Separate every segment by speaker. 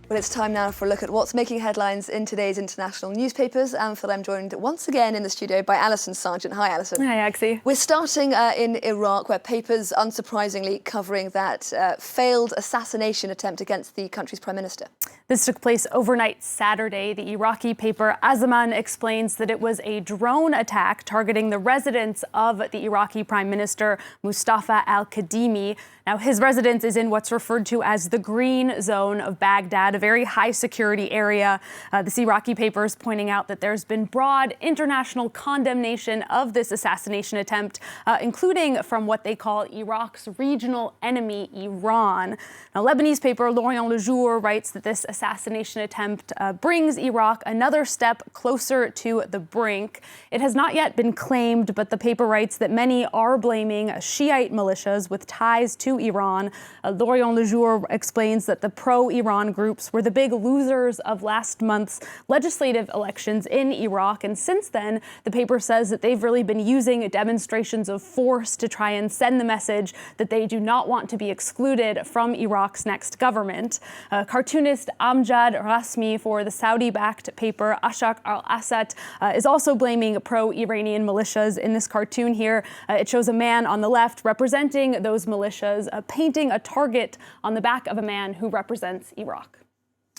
Speaker 1: Well, it's time now for a look at what's making headlines in today's international newspapers. And for that, I'm joined once again in the studio by Alison Sargent. Hi, Alison.
Speaker 2: Hi, Axie.
Speaker 1: We're starting in Iraq, where papers, unsurprisingly, covering that failed assassination attempt against the country's prime minister.
Speaker 2: This took place overnight Saturday. The Iraqi paper Azaman explains that it was a drone attack targeting the residence of the Iraqi prime minister, Mustafa al-Kadhimi. Now, his residence is in what's referred to as the green zone of Baghdad, a very high security area. This Iraqi paper is pointing out that there's been broad international condemnation of this assassination attempt, including from what they call Iraq's regional enemy, Iran. Now, Lebanese paper L'Orient Le Jour writes that this assassination attempt brings Iraq another step closer to the brink. It has not yet been claimed, but the paper writes that many are blaming Shiite militias with ties to Iran. L'Orient Le Jour explains that the pro-Iran groups were the big losers of last month's legislative elections in Iraq. And since then, the paper says that they've really been using demonstrations of force to try and send the message that they do not want to be excluded from Iraq's next government. Cartoonist Amjad Rasmi for the Saudi-backed paper Ashaq al-Assad is also blaming pro-Iranian militias. In this cartoon here, it shows a man on the left representing those militias, painting a target on the back of a man who represents Iraq.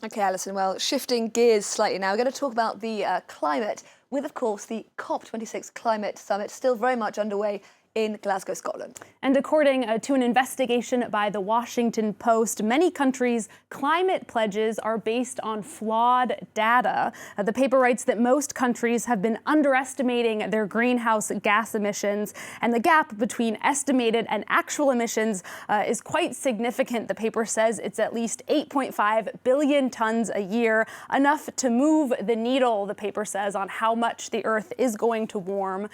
Speaker 1: OK, Alison, well, shifting gears slightly now, we're going to talk about the climate with, of course, the COP26 climate summit still very much underway in Glasgow, Scotland. And
Speaker 2: according to an investigation by the Washington Post, many countries' climate pledges are based on flawed data. The paper writes that most countries have been underestimating their greenhouse gas emissions, and the gap between estimated and actual emissions is quite significant. The paper says it's at least 8.5 billion tons a year, enough to move the needle, the paper says, on how much the Earth is going to warm.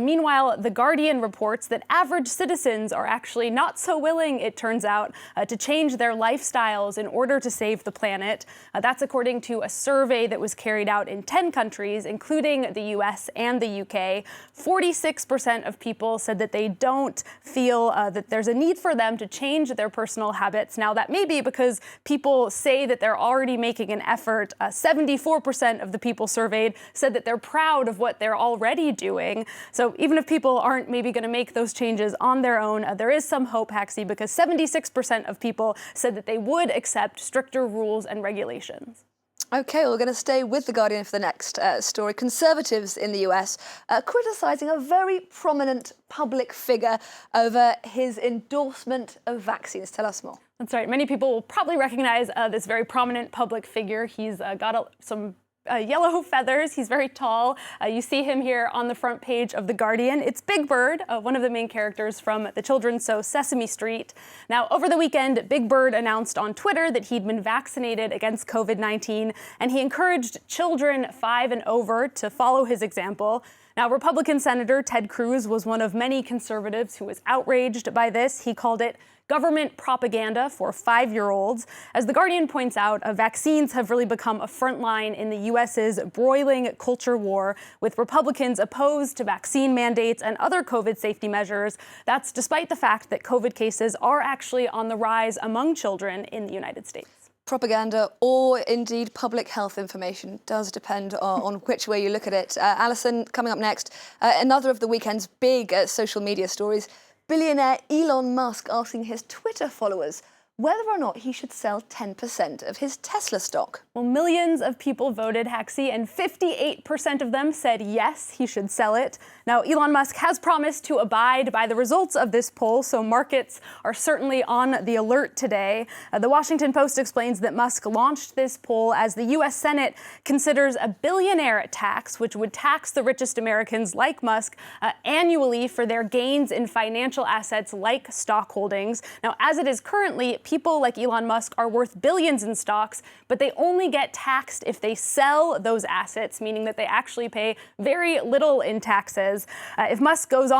Speaker 2: Meanwhile, The Guardian reports that average citizens are actually not so willing, it turns out, to change their lifestyles in order to save the planet. That's according to a survey that was carried out in 10 countries, including the US and the UK. 46% of people said that they don't feel that there's a need for them to change their personal habits. Now, that may be because people say that they're already making an effort. 74% of the people surveyed said that they're proud of what they're already doing. So even if people aren't maybe going to make those changes on their own, there is some hope, Haxie, because 76% of people said that they would accept stricter rules and regulations.
Speaker 1: OK, well, we're going to stay with The Guardian for the next story. Conservatives in the US criticising a very prominent public figure over his endorsement of vaccines. Tell us more.
Speaker 2: That's right. Many people will probably recognize this very prominent public figure. He's got some yellow feathers. He's very tall. You see him here on the front page of The Guardian. It's Big Bird, one of the main characters from the children's show Sesame Street. Now, over the weekend, Big Bird announced on Twitter that he'd been vaccinated against COVID-19, and he encouraged children 5 and over to follow his example. Now, Republican Senator Ted Cruz was one of many conservatives who was outraged by this. He called it government propaganda for 5-year-olds. As The Guardian points out, vaccines have really become a front line in the U.S.'s broiling culture war, with Republicans opposed to vaccine mandates and other COVID safety measures. That's despite the fact that COVID cases are actually on the rise among children in the United States.
Speaker 1: Propaganda or indeed public health information does depend on which way you look at it. Alison, coming up next, another of the weekend's big social media stories. Billionaire Elon Musk asking his Twitter followers whether or not he should sell 10% of his Tesla stock.
Speaker 2: Well, millions of people voted, Haxie, and 58% of them said yes, he should sell it. Now, Elon Musk has promised to abide by the results of this poll, so markets are certainly on the alert today. The Washington Post explains that Musk launched this poll as the U.S. Senate considers a billionaire tax, which would tax the richest Americans like Musk annually for their gains in financial assets like stock holdings. Now, as it is currently, people like Elon Musk are worth billions in stocks, but they only get taxed if they sell those assets, meaning that they actually pay very little in taxes. If Musk goes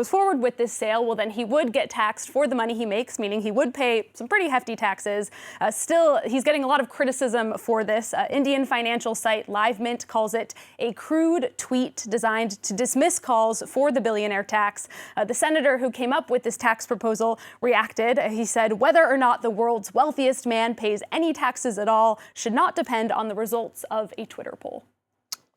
Speaker 2: forward with this sale, well, then he would get taxed for the money he makes, meaning he would pay some pretty hefty taxes. Still, he's getting a lot of criticism for this. Indian financial site LiveMint calls it a crude tweet designed to dismiss calls for the billionaire tax. The senator who came up with this tax proposal reacted. He said, whether or not not the world's wealthiest man pays any taxes at all should not depend on the results of a Twitter poll.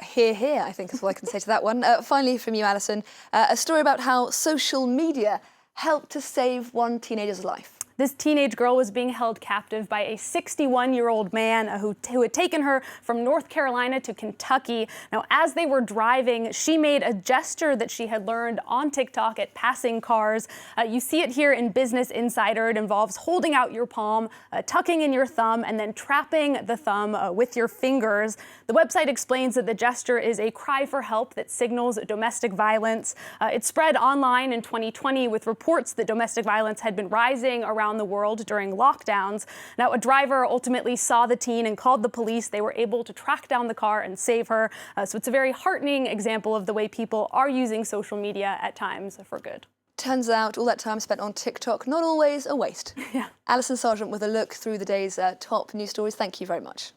Speaker 1: Hear, hear, I think is all I can say to that one. Finally from you, Alison, a story about how social media helped to save one teenager's life.
Speaker 2: This teenage girl was being held captive by a 61-year-old man who had taken her from North Carolina to Kentucky. Now, as they were driving, she made a gesture that she had learned on TikTok at passing cars. You see it here in Business Insider. It involves holding out your palm, tucking in your thumb, and then trapping the thumb with your fingers. The website explains that the gesture is a cry for help that signals domestic violence. It spread online in 2020 with reports that domestic violence had been rising around the world during lockdowns. Now, a driver ultimately saw the teen and called the police. They were able to track down the car and save her. So it's a very heartening example of the way people are using social media at times for good.
Speaker 1: Turns out all that time spent on TikTok, not always a waste.
Speaker 2: Yeah.
Speaker 1: Alison Sargent with a look through the day's top news stories. Thank you very much.